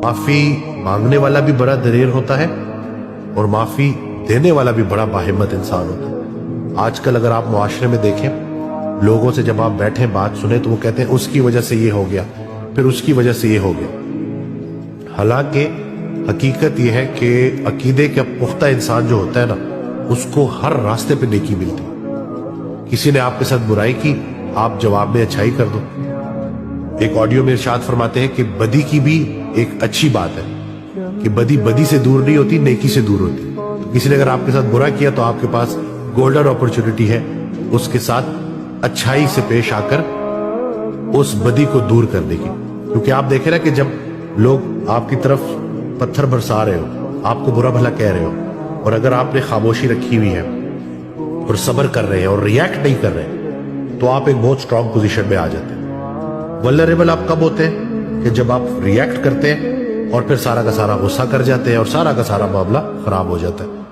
माफी मांगने वाला भी बड़ा दलेर होता है और माफी देने वाला भी बड़ा बाहिम्मत इंसान होता है। आजकल अगर आप मुआशरे में देखें, लोगों से जब आप बैठे बात सुने तो वो कहते हैं उसकी वजह से ये हो गया, फिर उसकी वजह से ये हो गया। हालांकि हकीकत ये है कि अकीदे का पुख्ता इंसान जो होता है ना, उसको हर रास्ते पे नेकी मिलती है। किसी ने आपके साथ बुराई की, आप जवाब में अच्छाई कर दो। एक ऑडियो में इरशाद फरमाते हैं कि बदी की भी एक अच्छी बात है कि बदी बदी से दूर नहीं होती, नेकी से दूर होती। तो किसी ने अगर आपके साथ बुरा किया तो आपके पास गोल्डन अपॉर्चुनिटी है उसके साथ अच्छाई से पेश आकर उस बदी को दूर करने की। क्योंकि आप देखें ना कि जब लोग आपकी तरफ पत्थर बरसा रहे हो, आपको बुरा भला कह रहे हो, और अगर आपने खामोशी रखी हुई है और सब्र कर रहे हैं और रिएक्ट नहीं कर रहे, तो आप एक बहुत स्ट्रांग पोजीशन में आ जाते हैं। वल्नरेबल आप कब होते हैं कि जब आप रिएक्ट करते हैं और फिर सारा का सारा गुस्सा कर जाते हैं और सारा का सारा मामला खराब हो जाता है।